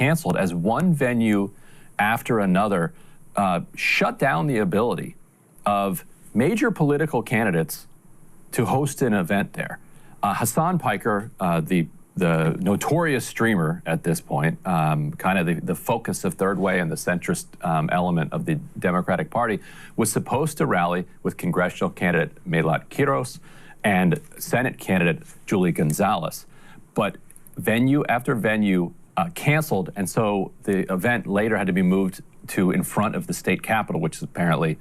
canceled as one venue after another shut down the ability of major political candidates to host an event there. Hasan Piker, the notorious streamer at this point, kind of the focus of Third Way and the centrist element of the Democratic Party, was supposed to rally with congressional candidate Kiros and Senate candidate Julie Gonzalez. But venue after venue canceled, and so the event later had to be moved to in front of the state capitol, which is apparently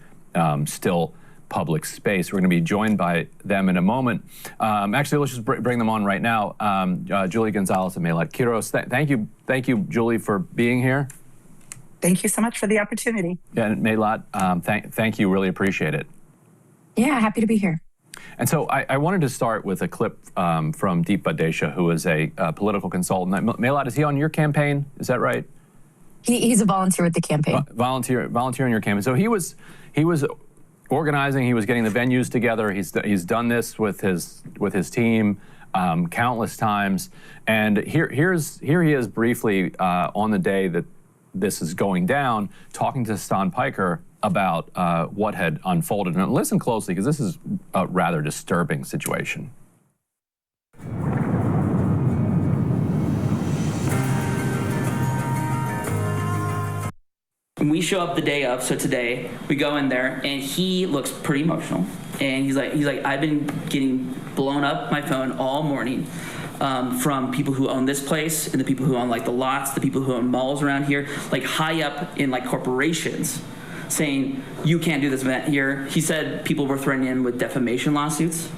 still public space. We're going to be joined by them in a moment. Actually, let's just bring them on right now. Julie Gonzalez and Kiros. Thank you, Julie, for being here. Thank you so much for the opportunity. Yeah, and thank you. Really appreciate it. Yeah, happy to be here. And so I wanted to start with a clip from Deep Badesha, who is a political consultant. Melat, is he on your campaign? Is that right? He's a volunteer with the campaign. Volunteer on your campaign. So he was organizing. He was getting the venues together. He's done this with his team countless times. And here he is briefly on the day that this is going down, talking to Hasan Piker about what had unfolded. And listen closely, because this is a rather disturbing situation. We show up the day of, so today we go in there and he looks pretty emotional, and he's like I've been getting blown up my phone all morning from people who own this place and the people who own like the lots, the people who own malls around here, like high up in like corporations, saying you can't do this event here. He said people were threatening him with defamation lawsuits.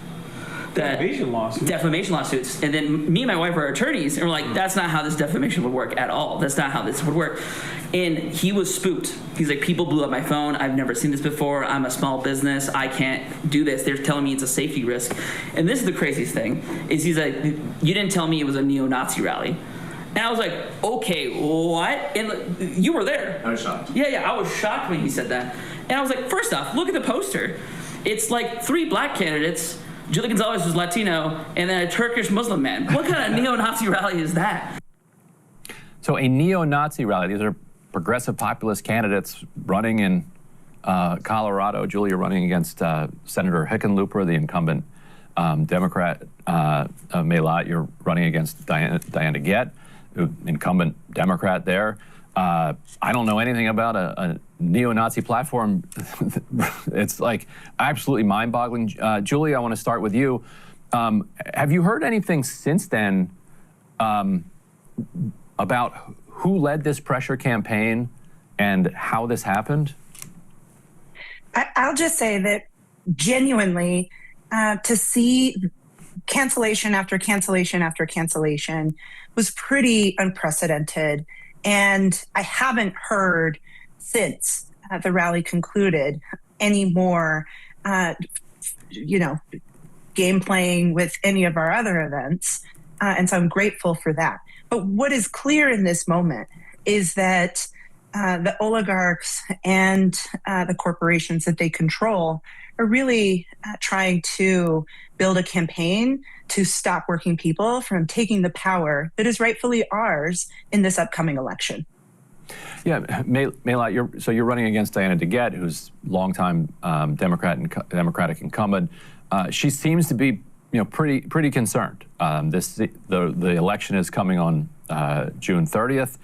Defamation lawsuits. And then me and my wife are attorneys, and we're like, that's not how this defamation would work at all. That's not how this would work. And he was spooked. He's like, people blew up my phone. I've never seen this before. I'm a small business. I can't do this. They're telling me it's a safety risk. And this is the craziest thing, is he's like, you didn't tell me it was a neo-Nazi rally. And I was like, okay, what? And you were there. I was shocked. Yeah, I was shocked when he said that. And I was like, first off, look at the poster. It's like 3 black candidates. Julie Gonzalez was Latino, and then a Turkish Muslim man. What kind of neo-Nazi rally is that? So a neo-Nazi rally. These are progressive populist candidates running in Colorado. Julie, you're running against Senator Hickenlooper, the incumbent Democrat. Melat, you're running against Diana Gett, incumbent Democrat there. I don't know anything about a neo-Nazi platform. It's like absolutely mind-boggling. Julie, I want to start with you. Have you heard anything since then about who led this pressure campaign and how this happened? I'll just say that genuinely, to see cancellation after cancellation after cancellation was pretty unprecedented. And I haven't heard since the rally concluded any more, game playing with any of our other events. And so I'm grateful for that. But what is clear in this moment is that the oligarchs and the corporations that they control are really trying to build a campaign to stop working people from taking the power that is rightfully ours in this upcoming election. Yeah, Melat, you're running against Diana Gett, who's longtime Democratic incumbent. She seems to be, pretty concerned. The election is coming on June 30th.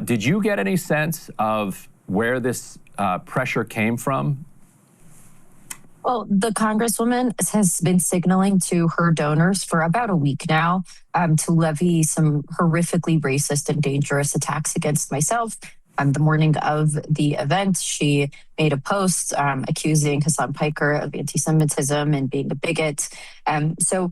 Did you get any sense of where this pressure came from? Well, the Congresswoman has been signaling to her donors for about a week now to levy some horrifically racist and dangerous attacks against myself. The morning of the event, she made a post accusing Hasan Piker of anti-Semitism and being a bigot. So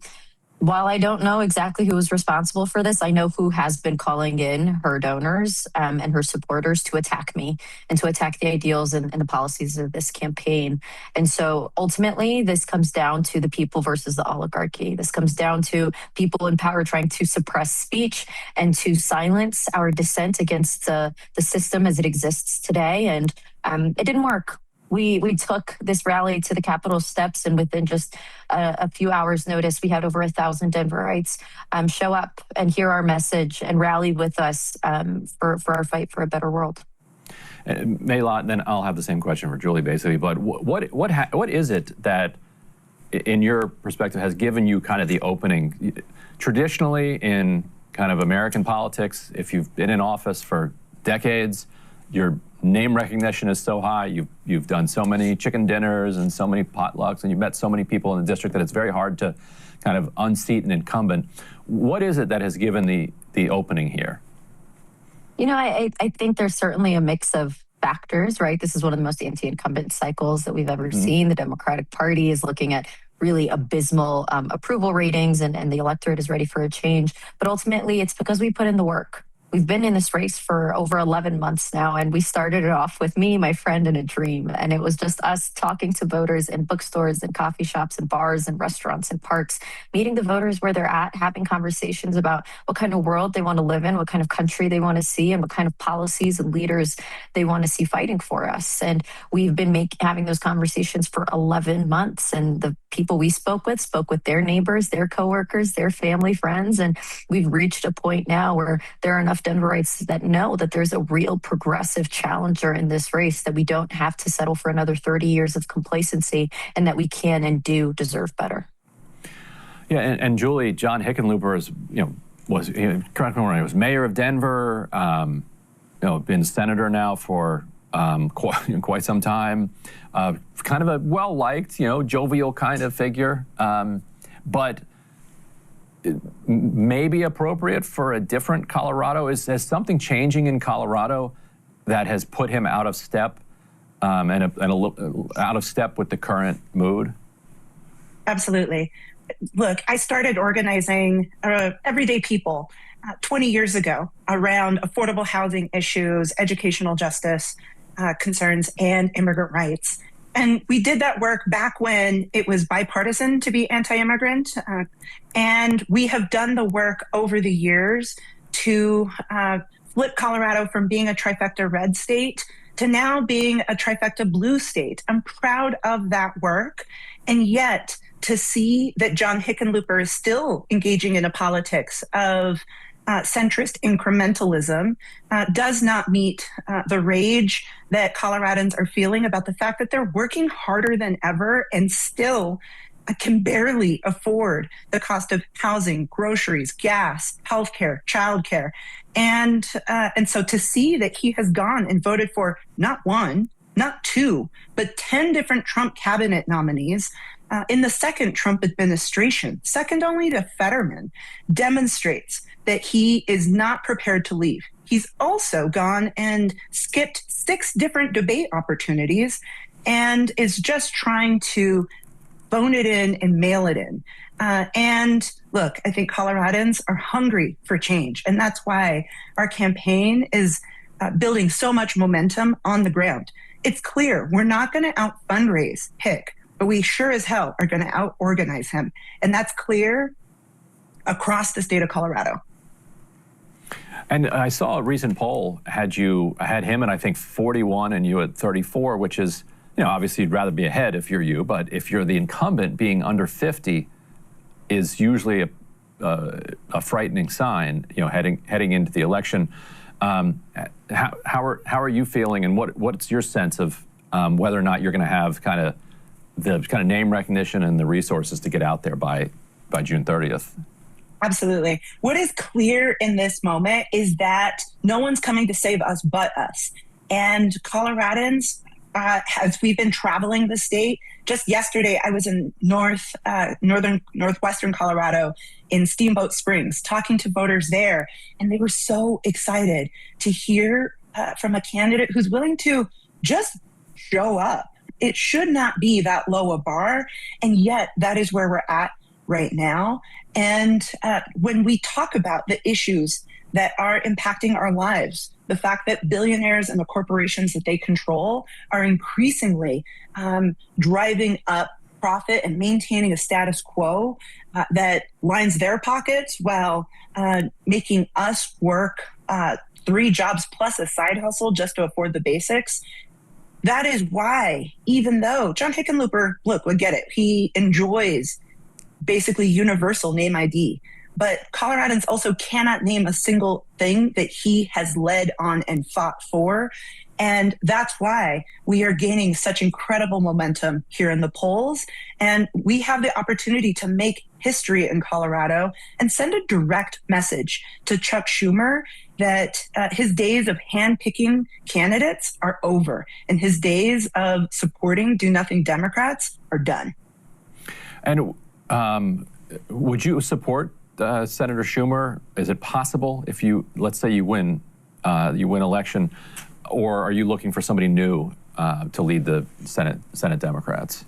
while I don't know exactly who is responsible for this, I know who has been calling in her donors and her supporters to attack me and to attack the ideals and the policies of this campaign. And so ultimately, this comes down to the people versus the oligarchy. This comes down to people in power trying to suppress speech and to silence our dissent against the system as it exists today. And it didn't work. We took this rally to the Capitol steps, and within just a few hours' notice, we had over 1,000 Denverites show up and hear our message and rally with us for our fight for a better world. Maylot, then I'll have the same question for Julie, basically. But what is it that, in your perspective, has given you kind of the opening? Traditionally, in kind of American politics, if you've been in office for decades, your name recognition is so high, you've done so many chicken dinners and so many potlucks, and you've met so many people in the district that it's very hard to kind of unseat an incumbent. What is it that has given the opening here? You know, I think there's certainly a mix of factors, right? This is one of the most anti-incumbent cycles that we've ever seen. The Democratic Party is looking at really abysmal approval ratings, and the electorate is ready for a change. But ultimately, it's because we put in the work. We've been in this race for over 11 months now, and we started it off with me, my friend, and a dream. And it was just us talking to voters in bookstores and coffee shops and bars and restaurants and parks, meeting the voters where they're at, having conversations about what kind of world they want to live in, what kind of country they want to see, and what kind of policies and leaders they want to see fighting for us. And we've been having those conversations for 11 months. And the people we spoke with their neighbors, their coworkers, their family, friends. And we've reached a point now where there are enough Denverites that know that there's a real progressive challenger in this race, that we don't have to settle for another 30 years of complacency, and that we can and do deserve better. Yeah, and Julie, John Hickenlooper was mayor of Denver, been senator now for quite some time, kind of a well-liked, jovial kind of figure, but maybe appropriate for a different Colorado. Is something changing in Colorado that has put him out of step, and out of step with the current mood? Absolutely. Look, I started organizing everyday people 20 years ago around affordable housing issues, educational justice concerns, and immigrant rights. And we did that work back when it was bipartisan to be anti-immigrant. And we have done the work over the years to flip Colorado from being a trifecta red state to now being a trifecta blue state. I'm proud of that work. And yet to see that John Hickenlooper is still engaging in a politics of centrist incrementalism does not meet the rage that Coloradans are feeling about the fact that they're working harder than ever and still can barely afford the cost of housing, groceries, gas, healthcare, childcare. And so to see that he has gone and voted for not one, not two, but 10 different Trump cabinet nominees in the second Trump administration, second only to Fetterman, demonstrates that he is not prepared to leave. He's also gone and skipped 6 different debate opportunities and is just trying to phone it in and mail it in. And look, I think Coloradans are hungry for change. And that's why our campaign is building so much momentum on the ground. It's clear we're not going to out fundraise Hick, but we sure as hell are going to out organize him. And that's clear across the state of Colorado. And I saw a recent poll had him at, I think, 41 and you at 34, which is, obviously you'd rather be ahead if you're you, but if you're the incumbent, being under 50 is usually a frightening sign, heading into the election. How are you feeling, and what's your sense of whether or not you're going to have the name recognition and the resources to get out there by June 30th? Absolutely. What is clear in this moment is that no one's coming to save us but us. And Coloradans, as we've been traveling the state, just yesterday I was in northwestern Colorado in Steamboat Springs, talking to voters there, and they were so excited to hear from a candidate who's willing to just show up. It should not be that low a bar, and yet that is where we're at right now. And when we talk about the issues that are impacting our lives, the fact that billionaires and the corporations that they control are increasingly driving up profit and maintaining a status quo that lines their pockets while making us work 3 jobs plus a side hustle just to afford the basics, that is why, even though John Hickenlooper, look, we get it. He enjoys basically universal name ID. But Coloradans also cannot name a single thing that he has led on and fought for. And that's why we are gaining such incredible momentum here in the polls. And we have the opportunity to make history in Colorado and send a direct message to Chuck Schumer that his days of handpicking candidates are over and his days of supporting do-nothing Democrats are done. And would you support Senator Schumer? Is it possible if let's say you win election, or are you looking for somebody new to lead the Senate Democrats?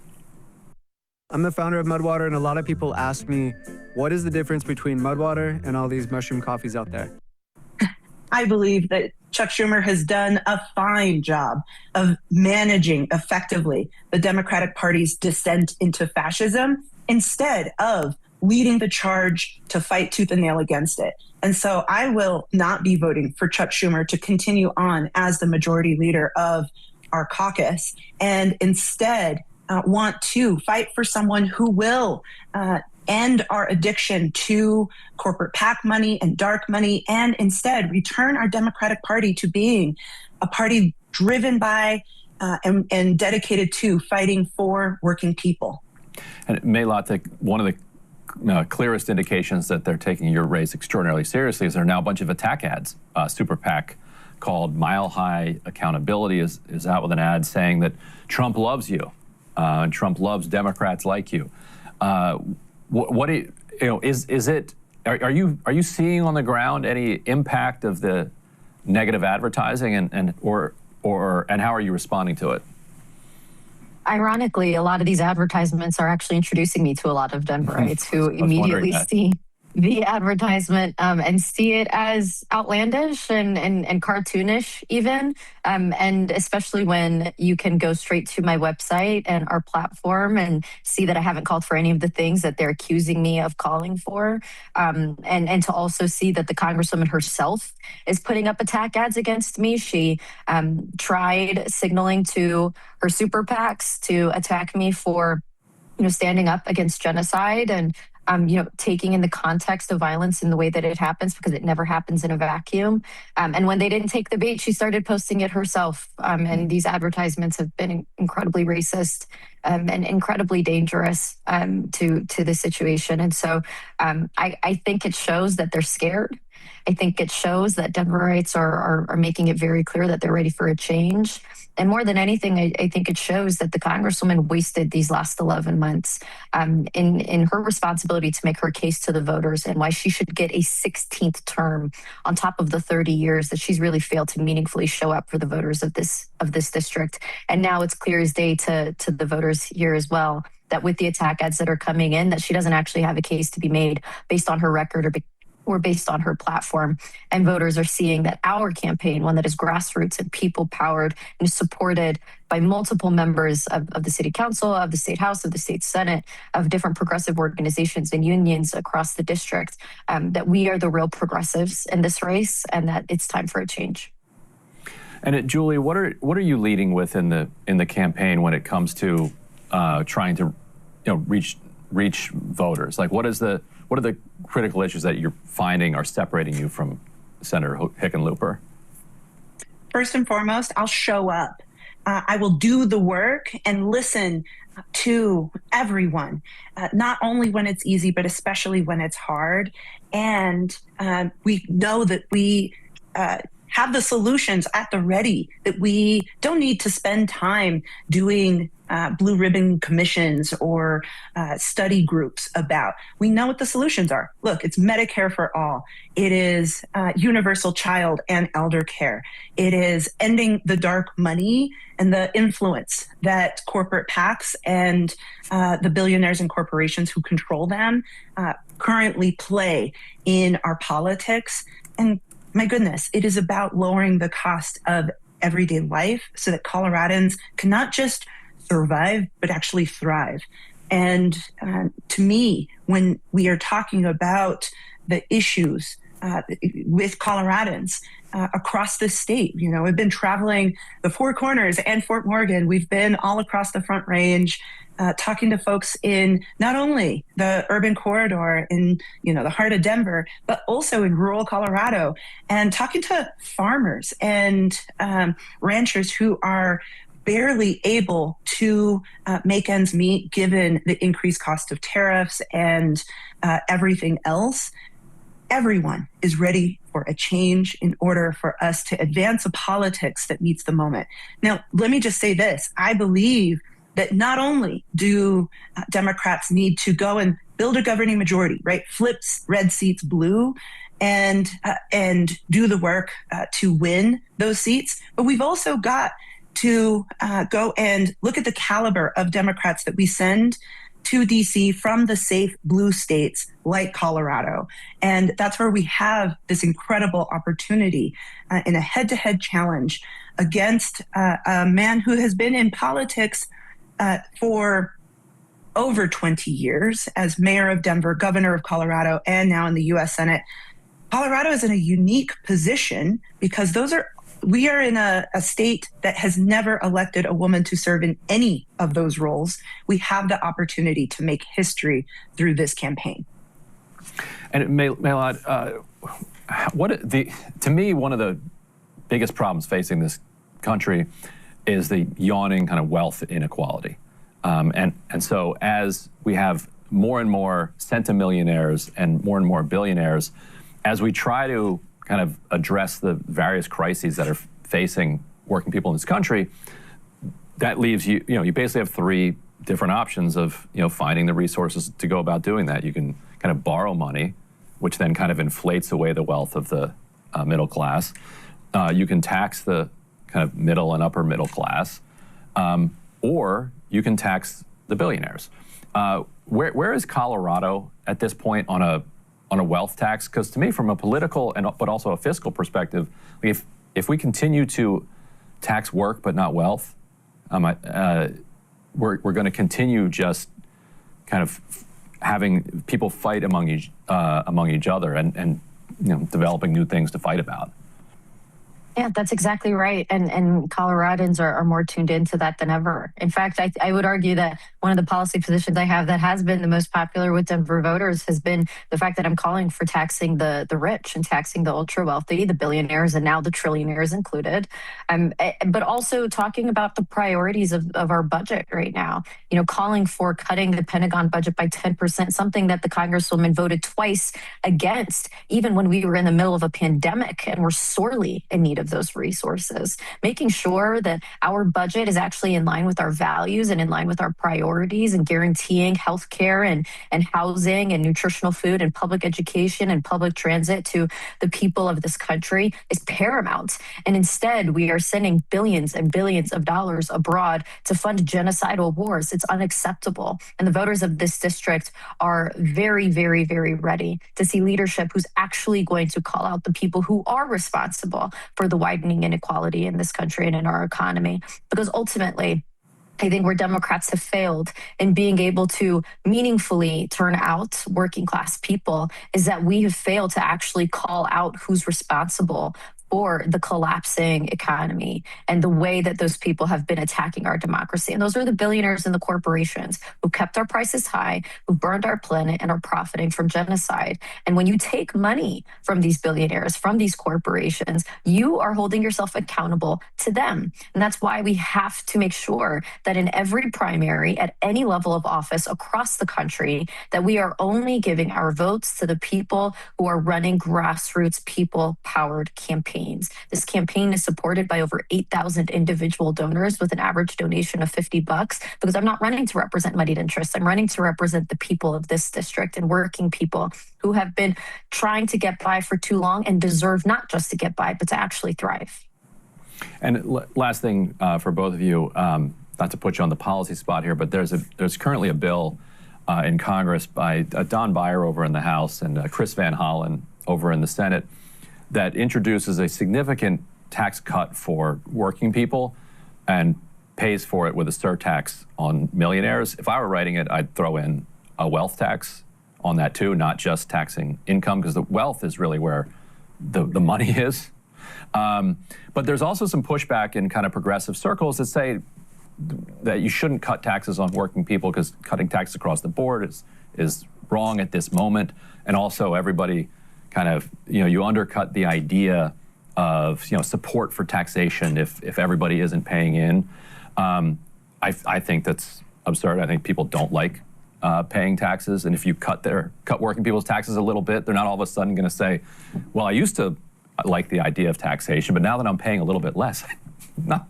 I'm the founder of Mudwater, and a lot of people ask me, what is the difference between Mudwater and all these mushroom coffees out there? I believe that Chuck Schumer has done a fine job of managing effectively the Democratic Party's descent into fascism instead of leading the charge to fight tooth and nail against it. And so I will not be voting for Chuck Schumer to continue on as the majority leader of our caucus, and instead want to fight for someone who will end our addiction to corporate PAC money and dark money, and instead return our Democratic Party to being a party driven by and dedicated to fighting for working people. And Mayla, one of the clearest indications that they're taking your race extraordinarily seriously is there are now a bunch of attack ads. Super PAC called Mile High Accountability is out with an ad saying that Trump loves you and Trump loves Democrats like you. What do is it? Are you seeing on the ground any impact of the negative advertising and how are you responding to it? Ironically, a lot of these advertisements are actually introducing me to a lot of Denverites who immediately see the advertisement and see it as outlandish and cartoonish even. And especially when you can go straight to my website and our platform and see that I haven't called for any of the things that they're accusing me of calling for. And to also see that the Congresswoman herself is putting up attack ads against me. She tried signaling to her super PACs to attack me for standing up against genocide and taking in the context of violence in the way that it happens, because it never happens in a vacuum. And when they didn't take the bait, she started posting it herself. And these advertisements have been incredibly racist and incredibly dangerous to the situation. And so I think it shows that they're scared. I think it shows that Denverites are making it very clear that they're ready for a change. And more than anything, I think it shows that the Congresswoman wasted these last 11 months in her responsibility to make her case to the voters and why she should get a 16th term on top of the 30 years that she's really failed to meaningfully show up for the voters of this district. And now it's clear as day to the voters here as well that with the attack ads that are coming in, that she doesn't actually have a case to be made based on her record or based on her platform. And voters are seeing that our campaign, one that is grassroots and people powered and is supported by multiple members of the city council, of the state house, of the state senate, of different progressive organizations and unions across the district, that we are the real progressives in this race and that it's time for a change. And Julie, what are you leading with in the campaign when it comes to trying to reach voters? Like what are the critical issues that you're finding are separating you from Senator Hickenlooper? First and foremost, I'll show up. I will do the work and listen to everyone, not only when it's easy, but especially when it's hard. And we know that we have the solutions at the ready, that we don't need to spend time doing blue ribbon commissions or study groups about. We know what the solutions are. Look, it's Medicare for all. It is universal child and elder care. It is ending the dark money and the influence that corporate PACs and the billionaires and corporations who control them currently play in our politics. And my goodness, it is about lowering the cost of everyday life so that Coloradans can not just survive, but actually thrive. And to me, when we are talking about the issues with Coloradans across the state. You know, we've been traveling the Four Corners and Fort Morgan. We've been all across the Front Range, talking to folks in not only the urban corridor in, you know, the heart of Denver, but also in rural Colorado, and talking to farmers and ranchers who are barely able to make ends meet given the increased cost of tariffs and everything else. Everyone is ready for a change in order for us to advance a politics that meets the moment. Now, let me just say this. I believe that not only do Democrats need to go and build a governing majority, right? Flips red seats blue and do the work to win those seats, but we've also got to go and look at the caliber of Democrats that we send to DC from the safe blue states like Colorado. And that's where we have this incredible opportunity in a head-to-head challenge against a man who has been in politics for over 20 years as mayor of Denver, governor of Colorado, and now in the U.S. Senate. Colorado is in a unique position because we are in a state that has never elected a woman to serve in any of those roles. We have the opportunity to make history through this campaign. And Maylad, to me, one of the biggest problems facing this country is the yawning kind of wealth inequality. And so as we have more and more centimillionaires and more billionaires, as we try to kind of address the various crises that are facing working people in this country, that leaves you basically have three different options of, finding the resources to go about doing that. You can kind of borrow money, which then kind of inflates away the wealth of the middle class. You can tax the kind of middle and upper middle class, or you can tax the billionaires. Where is Colorado at this point on a wealth tax? Because to me, from a political but also a fiscal perspective, if we continue to tax work but not wealth, we're going to continue just kind of having people fight among each other and developing new things to fight about. Yeah, that's exactly right. And Coloradans are more tuned into that than ever. In fact, I would argue that one of the policy positions I have that has been the most popular with Denver voters has been the fact that I'm calling for taxing the rich and taxing the ultra wealthy, the billionaires, and now the trillionaires included. But also talking about the priorities of our budget right now, calling for cutting the Pentagon budget by 10%, something that the Congresswoman voted twice against, even when we were in the middle of a pandemic and were sorely in need of those resources, making sure that our budget is actually in line with our values and in line with our priorities, and guaranteeing healthcare and housing and nutritional food and public education and public transit to the people of this country is paramount. And instead, we are sending billions and billions of dollars abroad to fund genocidal wars. It's unacceptable. And the voters of this district are very, very, very ready to see leadership who's actually going to call out the people who are responsible for the widening inequality in this country and in our economy. Because ultimately, I think where Democrats have failed in being able to meaningfully turn out working class people is that we have failed to actually call out who's responsible for the collapsing economy and the way that those people have been attacking our democracy. And those are the billionaires and the corporations who kept our prices high, who burned our planet and are profiting from genocide. And when you take money from these billionaires, from these corporations, you are holding yourself accountable to them. And that's why we have to make sure that in every primary at any level of office across the country, that we are only giving our votes to the people who are running grassroots, people-powered campaigns. This campaign is supported by over 8,000 individual donors with an average donation of $50, because I'm not running to represent moneyed interests. I'm running to represent the people of this district and working people who have been trying to get by for too long and deserve not just to get by, but to actually thrive. And last thing for both of you, not to put you on the policy spot here, but there's currently a bill in Congress by Don Beyer over in the House and Chris Van Hollen over in the Senate that introduces a significant tax cut for working people and pays for it with a surtax on millionaires. If I were writing it, I'd throw in a wealth tax on that too, not just taxing income, because the wealth is really where the money is. But there's also some pushback in kind of progressive circles that say that you shouldn't cut taxes on working people because cutting taxes across the board is wrong at this moment. And also everybody kind of, you undercut the idea of, support for taxation if everybody isn't paying in. I think that's absurd. I think people don't like paying taxes. And if you cut working people's taxes a little bit, they're not all of a sudden going to say, well, I used to like the idea of taxation, but now that I'm paying a little bit less, not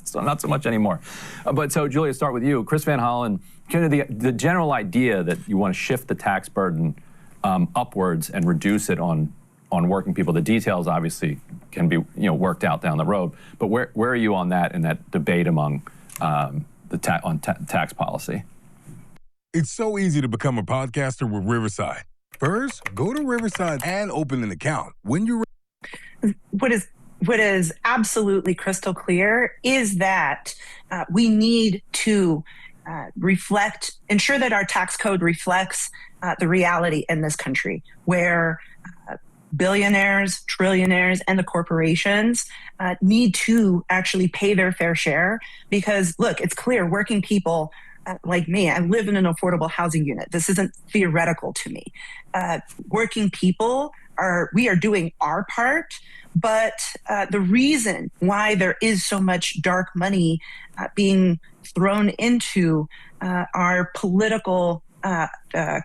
so much anymore. But so, Julia, start with you. Chris Van Hollen, kind of the general idea that you want to shift the tax burden upwards and reduce it on working people. The details obviously can be worked out down the road. But where are you on that in that debate among tax policy? It's so easy to become a podcaster with Riverside. First, go to Riverside and open an account. When you're what is absolutely crystal clear is that we need to ensure that our tax code reflects the reality in this country, where billionaires, trillionaires, and the corporations need to actually pay their fair share. Because, look, it's clear working people like me, I live in an affordable housing unit. This isn't theoretical to me. Working people we are doing our part, but the reason why there is so much dark money being thrown into our political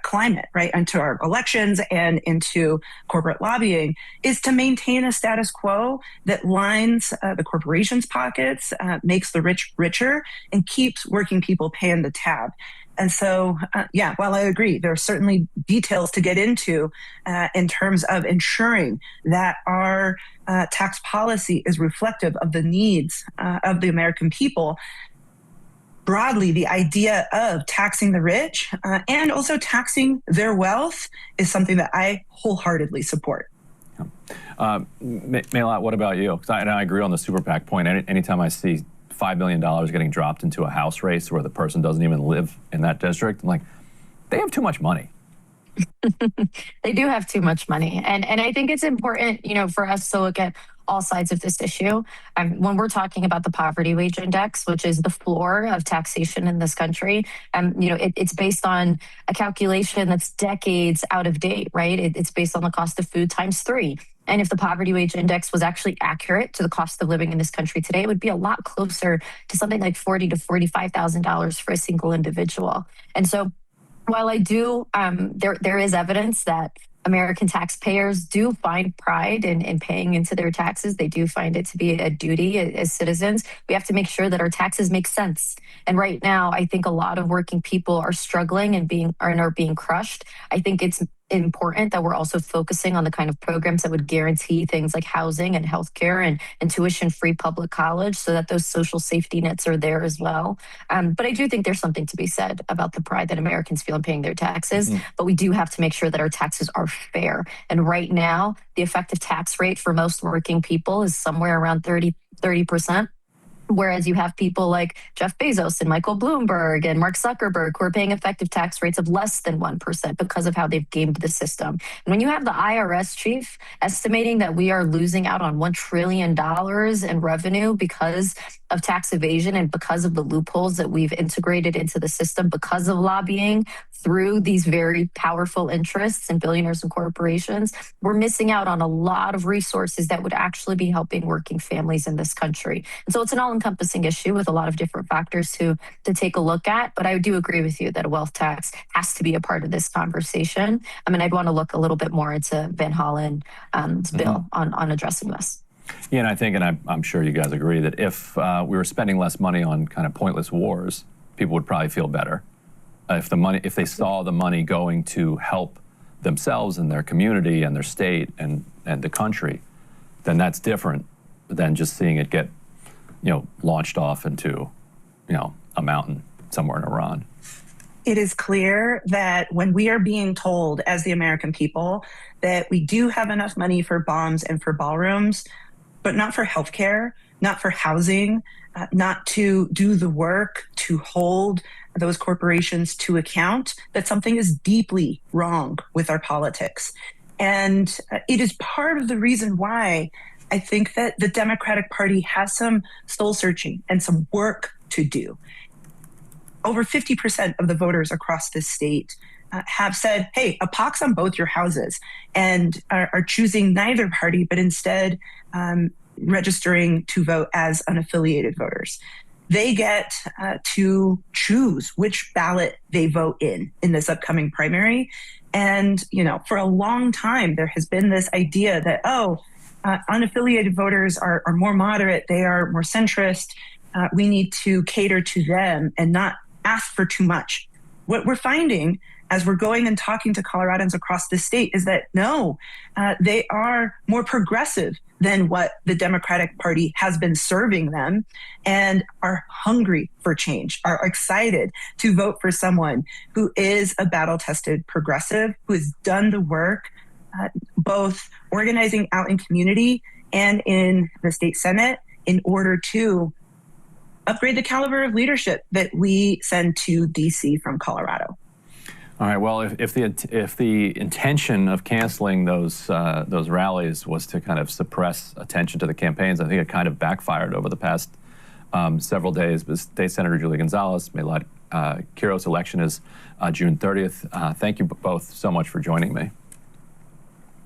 climate, right, into our elections and into corporate lobbying, is to maintain a status quo that lines the corporations' pockets, makes the rich richer, and keeps working people paying the tab. And so, while I agree, there are certainly details to get into in terms of ensuring that our tax policy is reflective of the needs of the American people. Broadly, the idea of taxing the rich and also taxing their wealth is something that I wholeheartedly support. Malat, what about you? And I agree on the super PAC point. Anytime I see $5 million getting dropped into a house race where the person doesn't even live in that district, I'm like, they have too much money. They do have too much money. And I think it's important, for us to look at all sides of this issue. When we're talking about the poverty wage index, which is the floor of taxation in this country, it's based on a calculation that's decades out of date, right? It's based on the cost of food times 3. And if the poverty wage index was actually accurate to the cost of living in this country today, it would be a lot closer to something like $40,000 to $45,000 for a single individual. And so while I do, there is evidence that American taxpayers do find pride in paying into their taxes. They do find it to be a duty as citizens. We have to make sure that our taxes make sense. And right now, I think a lot of working people are struggling and are being crushed. I think it's important that we're also focusing on the kind of programs that would guarantee things like housing and healthcare and tuition-free public college, so that those social safety nets are there as well. But I do think there's something to be said about the pride that Americans feel in paying their taxes. Mm-hmm. But we do have to make sure that our taxes are fair. And right now, the effective tax rate for most working people is somewhere around 30%. Whereas you have people like Jeff Bezos and Michael Bloomberg and Mark Zuckerberg who are paying effective tax rates of less than 1% because of how they've gamed the system. And when you have the IRS chief estimating that we are losing out on $1 trillion in revenue because of tax evasion and because of the loopholes that we've integrated into the system, because of lobbying through these very powerful interests and billionaires and corporations, we're missing out on a lot of resources that would actually be helping working families in this country. And so it's an all-encompassing issue with a lot of different factors to take a look at. But I do agree with you that a wealth tax has to be a part of this conversation. I mean, I'd want to look a little bit more into Van Hollen's bill on addressing this. Yeah, and I think, and I'm sure you guys agree, that if we were spending less money on kind of pointless wars, people would probably feel better. If they saw the money going to help themselves and their community and their state and the country, then that's different than just seeing it get, launched off into, a mountain somewhere in Iran. It is clear that when we are being told as the American people that we do have enough money for bombs and for ballrooms, but not for healthcare, not for housing, not to do the work to hold those corporations to account, that something is deeply wrong with our politics. And it is part of the reason why I think that the Democratic Party has some soul searching and some work to do. Over 50% of the voters across this state have said, hey, a pox on both your houses, and are choosing neither party, but instead registering to vote as unaffiliated voters. They get to choose which ballot they vote in this upcoming primary. And, for a long time, there has been this idea that, unaffiliated voters are more moderate, they are more centrist, we need to cater to them and not ask for too much. What we're finding as we're going and talking to Coloradans across the state is that no, they are more progressive than what the Democratic Party has been serving them, and are hungry for change, are excited to vote for someone who is a battle-tested progressive, who has done the work, both organizing out in community and in the state Senate, in order to upgrade the caliber of leadership that we send to DC from Colorado. All right. Well, if the intention of canceling those rallies was to kind of suppress attention to the campaigns, I think it kind of backfired over the past several days. But State Senator Julie Gonzalez, Kiros election is June 30th. Thank you both so much for joining me.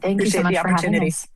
Thank you so much for having us.